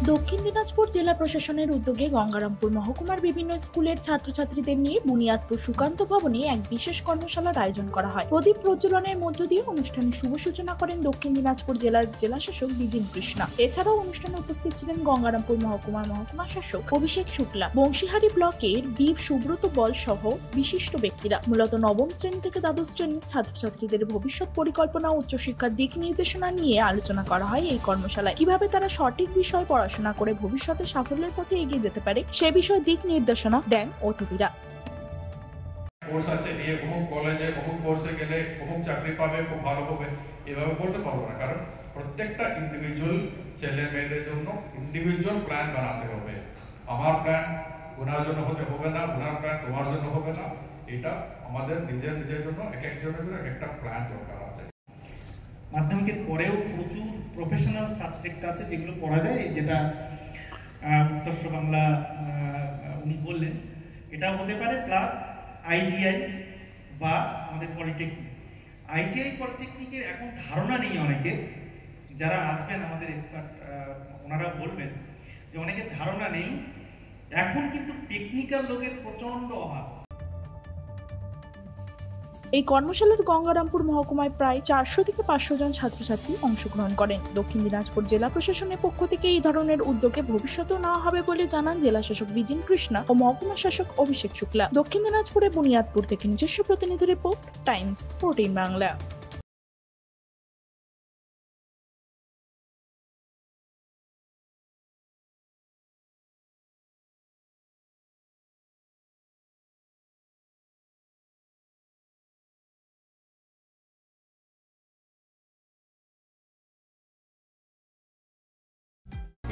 দক্ষিণ দিনাজপুর জেলা প্রশাসনের উদ্যোগে গঙ্গারামপুর মহকুমার বিভিন্ন স্কুলের ছাত্রছাত্রীদের নিয়ে বুনিয়াদপুর সুকান্ত ভবনে এক বিশেষ কর্মশালার আয়োজন করা হয়। প্রদীপ প্রজ্বলনের মধ্য দিয়ে অনুষ্ঠানের শুভ সূচনা করেন দক্ষিণ দিনাজপুর জেলার জেলাশাসক বিজিন কৃষ্ণা। এছাড়াও অনুষ্ঠানে উপস্থিত ছিলেন গঙ্গারামপুর মহকুমার মহকুমা শাসক অভিষেক শুক্লা, বংশীহারি ব্লকের বীর সুব্রত বল সহ বিশিষ্ট ব্যক্তিরা। মূলত নবম শ্রেণী থেকে দ্বাদশ শ্রেণীর ছাত্রছাত্রীদের ভবিষ্যৎ পরিকল্পনা ও উচ্চশিক্ষার দিক নির্দেশনা নিয়ে আলোচনা করা হয়। এই কর্মশালায় কিভাবে তারা সঠিক বিষয় পড়াশোনা করে ভবিষ্যতে সাফল্যের পথে এগিয়ে যেতে পারে সে বিষয়ে দিক নির্দেশনা দেন অতিথিরা। কোর্স আছে, এই অমুক কলেজে অমুক কোর্সে গেলে অমুক চাকরি পাবে, খুব ভালো হবে, এভাবে বলতে পারবো না। কারণ প্রত্যেকটা ইন্ডিভিজুয়াল ছেলে মেয়েদের জন্য ইন্ডিভিজুয়াল প্ল্যান বানাতে হবে। আমার প্ল্যান ওনার জন্য হতে হবে না, ওনার প্ল্যান তোমার জন্য হবে না। এটা আমাদের নিজের জন্য এক একজনের জন্য এক একটা প্ল্যান দরকার আছে। মাধ্যমিকের পরেও প্রচুর প্রফেশনাল সাবজেক্ট আছে যেগুলো পড়া যায়, যেটা উত্তর বাংলা উনি বললেন। এটা হতে পারে প্লাস আইটিআই বা আমাদের পলিটেকনিক। আইটিআই পলিটেকনিকের এখন ধারণা নেই অনেকে, যারা আসবেন আমাদের এক্সপার্ট ওনারা বলবেন যে অনেকের ধারণা নেই। এখন কিন্তু টেকনিক্যাল লোকের প্রচন্ড অভাব। এই কর্মশালার গঙ্গারামপুর মহকুমায় প্রায় 400 থেকে 500 জন ছাত্রছাত্রী অংশগ্রহণ করেন। দক্ষিণ দিনাজপুর জেলা প্রশাসনের পক্ষ থেকে এই ধরনের উদ্যোগে ভবিষ্যতেও নেওয়া হবে বলে জানান জেলা শাসক বিজিন কৃষ্ণা ও মহকুমা শাসক অভিষেক শুক্লা। দক্ষিণ দিনাজপুরের বুনিয়াদপুর থেকে নিজস্ব প্রতিনিধি রিপোর্ট, টাইমস 14 বাংলা।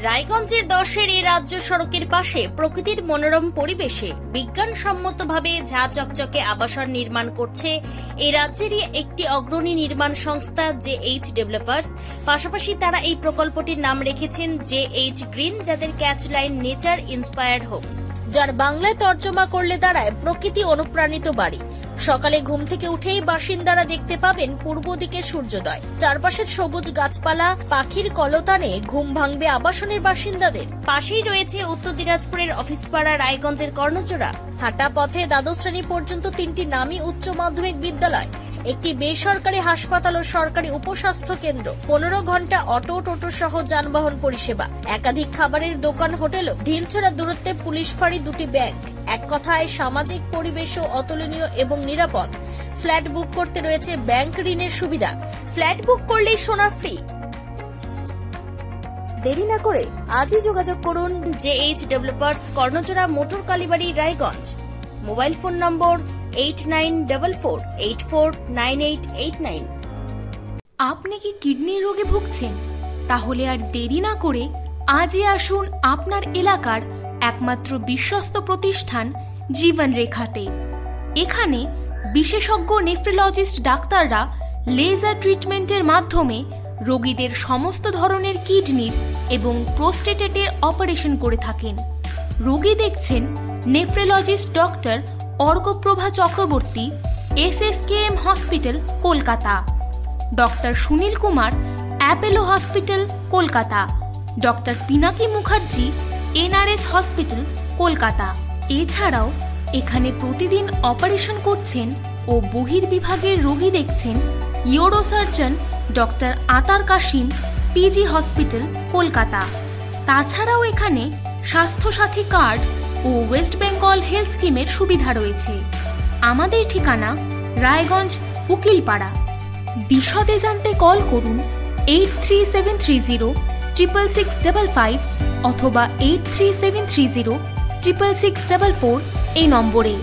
রায়গঞ্জের 10-এর এই রাজ্য সড়কের পাশে প্রকৃতির মনোরম পরিবেশে বিজ্ঞানসম্মতভাবে ঝা চকচকে আবাসন নির্মাণ করছে এই রাজ্যেরই একটি অগ্রণী নির্মাণ সংস্থা JH ডেভেলপার্স। পাশাপাশি তারা এই প্রকল্পটির নাম রেখেছেন JH গ্রিন, যাদের catch line nature inspired homes, যার বাংলায় তর্জমা করলে দাঁড়ায় প্রকৃতি অনুপ্রাণিত বাড়ি। সকালে ঘুম থেকে উঠেই বাসিন্দারা দেখতে পাবেন পূর্ব দিকে সূর্যোদয়। চারপাশের সবুজ গাছপালা, পাখির কলতানে ঘুম ভাঙবে আবাসনের বাসিন্দাদের। পাশেই রয়েছে উত্তর দিনাজপুরের অফিসপাড়া রায়গঞ্জের কর্ণচূড়া। হাঁটা পথে দ্বাদশ শ্রেণী পর্যন্ত 3টি নামী উচ্চ মাধ্যমিক বিদ্যালয়, একটি বেসরকারি হাসপাতাল ও সরকারি উপস্বাস্থ্য কেন্দ্র, 15 ঘন্টা অটো টোটো সহ যানবাহন পরিষেবা, একাধিক খাবারের দোকান, হোটেলও, ঢিলছড়া দূরত্বে পুলিশ ফাঁড়ি, 2টি ব্যাংক। এক কথায় সামাজিক পরিবেশও অতুলনীয় এবং নিরাপদ। ফ্ল্যাট বুক করতে রয়েছে ব্যাংক ঋণের সুবিধা। ফ্ল্যাট বুক করলেই সোনা ফ্রি। দেরি না করে আজই যোগাযোগ করুন JH developers, Karnajora, motor Kalibari, Raiganj. Mobile phone number 8944849889। আপনি কি কিডনি রোগে ভুগছেন? তাহলে আর দেরি না করে আজই আসুন আপনার এলাকার একমাত্র বিশ্বস্ত প্রতিষ্ঠান জীবন রেখাতে। এখানে বিশেষজ্ঞ নেফ্রোলজিস্ট ডাক্তাররা লেজার ট্রিটমেন্টের মাধ্যমে রোগীদের সমস্ত ধরনের কিডনির এবং প্রোস্টেটের অপারেশন করে থাকেন। রোগী দেখছেন nephrologist doctor Arkaprava Chakraborty, SSKM hospital, Kolkata. Doctor Sunil Kumar, Apollo hospital, Kolkata. Doctor Pinaki Mukherjee, NRS hospital, Kolkata. এছাড়াও এখানে প্রতিদিন অপারেশন করছেন ও বহির্বিভাগের রোগী দেখছেন ইউরোসার্জন ডক্টর আতার কাশিম, PG হসপিটাল, কলকাতা। তাছাড়াও এখানে স্বাস্থ্যসাথী কার্ড ও ওয়েস্ট বেঙ্গল হেলথ স্কিমের সুবিধা রয়েছে। আমাদের ঠিকানা রায়গঞ্জ, উকিলপাড়া। বিশদে জানতে কল করুন 8373066655 অথবা 8373066644 এই নম্বরে।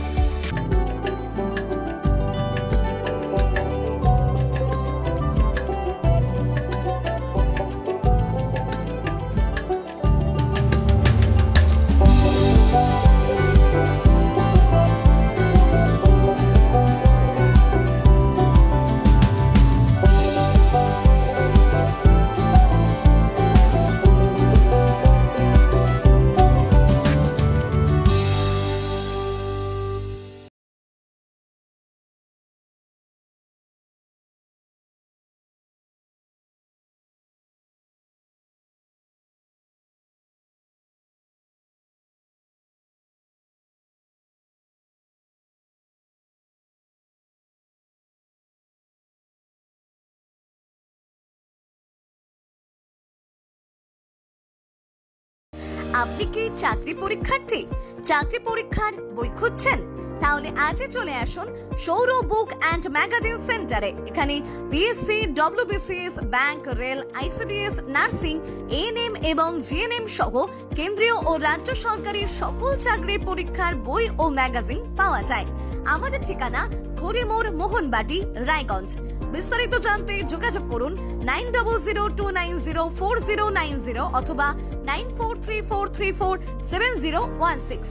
আপনি কি চাকরি পরীক্ষার্থী? চাকরি পরীক্ষার বই খুঁজছেন? তাহলে আজই চলে আসুন সৌর বুক অ্যান্ড ম্যাগাজিন সেন্টারে। এখানে BSc, WBCS, bank, rail, ICDS, nursing, ANM এবং জিএনএম সহ কেন্দ্রীয় ও রাজ্য সরকারের সকল চাকরির পরীক্ষার বই ও ম্যাগাজিন পাওয়া যায়। আমাদের ঠিকানা খড়িমোড়, মোহনবাটি, রায়গঞ্জ। বিস্তারিত জানতে যোগাযোগ করুন 9002904090 অথবা 9434347016।